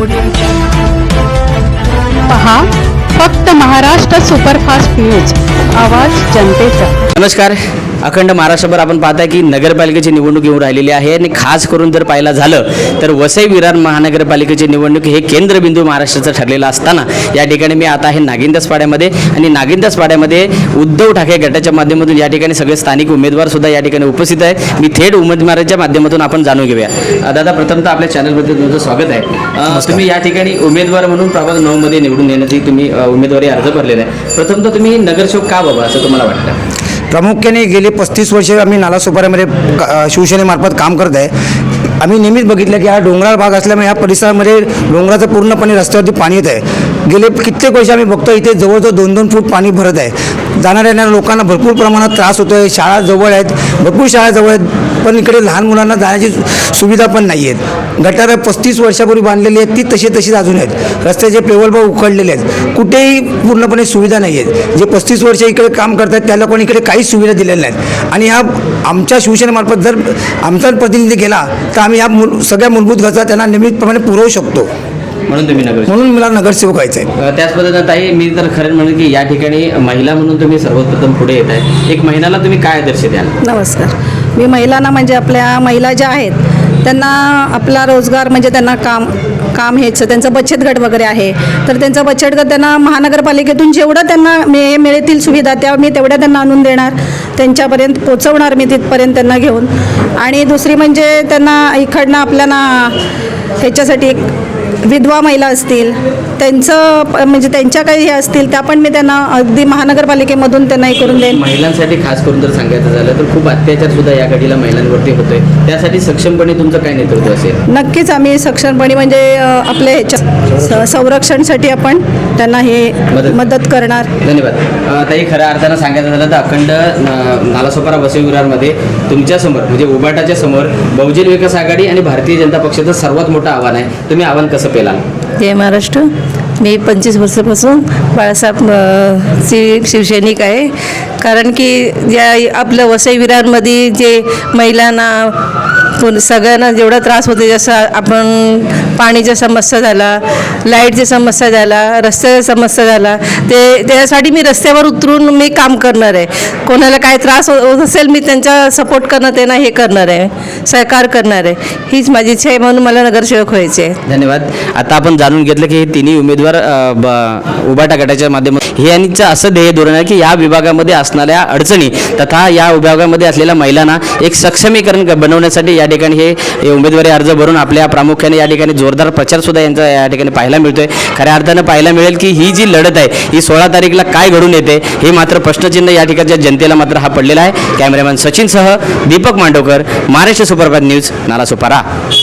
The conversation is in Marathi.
ऑडिओ पहा फक्त महाराष्ट्र सुपरफास्ट न्यूज, आवाज जनतेचा। नमस्कार। अखंड महाराष्ट्रभर आपण पाहताय की नगरपालिकेची निवडणूक येऊन राहिलेली आहे आणि खास करून जर पाहायला झालं तर वसई विरार महानगरपालिकेची निवडणूक हे केंद्रबिंदू महाराष्ट्राचं ठरलेलं असताना या ठिकाणी मी आता आहे नागिनदास पाड्यामध्ये आणि नागिनदास पाड्यामध्ये उद्धव ठाकरे गटाच्या माध्यमातून या ठिकाणी सगळे स्थानिक उमेदवार सुद्धा या ठिकाणी उपस्थित आहे। मी थेट उमेदवारांच्या माध्यमातून आपण जाणून घेऊया। दादा, प्रथमतः आपल्या चॅनलमध्ये तुमचं स्वागत आहे। तुम्ही या ठिकाणी उमेदवार म्हणून प्रभाग 9 मध्ये निवडून येण्याची तुम्ही उमेदवारी अर्ज भरलेला आहे। प्रथमतः तुम्ही नगरसेवक का बाबा असं तुम्हाला वाटतं? प्रामुख्याने गेली 35 वर्षे आम्ही नालासोपाऱ्यामध्ये शिवसेनेमार्फत काम करत आहे। आम्ही नेहमीच बघितलं की हा डोंगराळ भाग असल्यामुळे या परिसरामध्ये डोंगराचं पूर्णपणे रस्त्यावरती पाणी येत आहे। गेले कित्येक वर्ष आम्ही बघतो इथे जवळजवळ 2-2 फूट पाणी भरत आहे। जाणाऱ्या येणाऱ्या लोकांना भरपूर प्रमाणात त्रास होतो आहे। शाळा जवळ आहेत, भरपूर शाळा जवळ आहेत, पण इकडे लहान मुलांना जाण्याची सुविधा पण नाही आहेत। गटारं 35 वर्षापूर्वी बांधलेली आहेत, ती तशीच अजून आहेत। रस्त्याचे पेवलभाव उखडलेले आहेत, कुठेही पूर्णपणे सुविधा नाही आहेत। जे 35 वर्ष इकडे काम करतात त्या लोकांनी इकडे काहीच सुविधा दिलेल्या नाहीत आणि ह्या आमच्या शिवसेनेमार्फत जर आमचा प्रतिनिधी गेला तर आम्ही ह्या सगळ्या मूलभूत गरजा त्यांना नियमितप्रमाणे पुरवू शकतो। म्हणून मला नगरसेवक व्हायचं आहे। त्याच पद्धतीनं ताई, मी तर खरं म्हणेन की या ठिकाणी महिला म्हणून तुम्ही सर्वप्रथम पुढे येत आहे। एक महिलाला तुम्ही काय आदर्श द्याल? नमस्कार। मी महिलांना म्हणजे आपल्या महिला ज्या आहेत त्यांना आपला रोजगार म्हणजे त्यांना काम हेच त्यांचं बचत गट वगैरे आहे, तर त्यांचा बचत गट त्यांना महानगरपालिकेतून जेवढं त्यांना मिळतील सुविधा त्या मी तेवढ्या त्यांना आणून देणार, त्यांच्यापर्यंत पोचवणार मी तिथपर्यंत त्यांना घेऊन। आणि दुसरी म्हणजे त्यांना इकडनं आपल्याला ह्याच्यासाठी एक विधवा महिला असतील त्यांचं म्हणजे त्यांच्या काही हे असतील त्या पण मी त्यांना अगदी महानगरपालिकेमधून त्यांना हे करून देईन। महिलांसाठी खास करून जर सांगायचं झालं तर खूप अत्याचार सुद्धा या घडीला महिलांवरती होतोय, त्यासाठी सक्षमपणे तुमचं काय नेतृत्व असेल? नक्कीच आम्ही सक्षमपणे म्हणजे आपल्या ह्याच्या संरक्षणासाठी आपण त्यांना हे मदत करणार। धन्यवाद ताई। खऱ्या अर्थानं सांगायचं झालं तर अखंड नालासोपारा वसई विरारमध्ये तुमच्यासमोर म्हणजे उबाटाच्या समोर बहुजन विकास आघाडी आणि भारतीय जनता पक्षाचं सर्वात मोठं आव्हान आहे। तुम्ही आव्हान कसं पेलाल? जय महाराष्ट्र। मी 25 वर्षापासून बाळासाहेब शिवसैनिक आहे। कारण की ज्या आपलं वसई विरारमध्ये जे महिलांना सगळ्यांना जेवढा त्रास होते, जसं आपण पाणीच्या समस्या झाला, लाईटची समस्या झाला, रस्त्याच्या समस्या झाला, त्यासाठी मी रस्त्यावर उतरून मी काम करणार आहे। कोणाला काय त्रास होत असेल मी त्यांचा सपोर्ट करणं, त्यांना हे करणार आहे, सहकार करणार आहे। हीच माझी इच्छा आहे, म्हणून मला नगरसेवक व्हायचे आहे। धन्यवाद। आता आपण जाणून घेतलं की हे तिन्ही उमेदवार उबाटा गटाच्या माध्यमातून हे यांचं असं ध्येय धोरण आहे की या विभागामध्ये असणाऱ्या अडचणी तथा या विभागामध्ये असलेल्या महिलांना एक सक्षमीकरण बनवण्यासाठी या ठिकाणी हे उमेदवारी अर्ज भरून आपल्या प्रामुख्याने या ठिकाणी जोरदार प्रचार सुद्धा यांचा या ठिकाणी पाहायला मिळतोय। खऱ्या अर्थानं पाहायला मिळेल की ही जी लढत आहे ही 16 तारीखला काय घडून येते हे मात्र प्रश्नचिन्ह या ठिकाणच्या जनतेला मात्र हा पडलेला आहे। कॅमेरामॅन सचिनसह दीपक मांडवकर, महाराष्ट्र सुपरफास्ट न्यूज, नालासोपारा।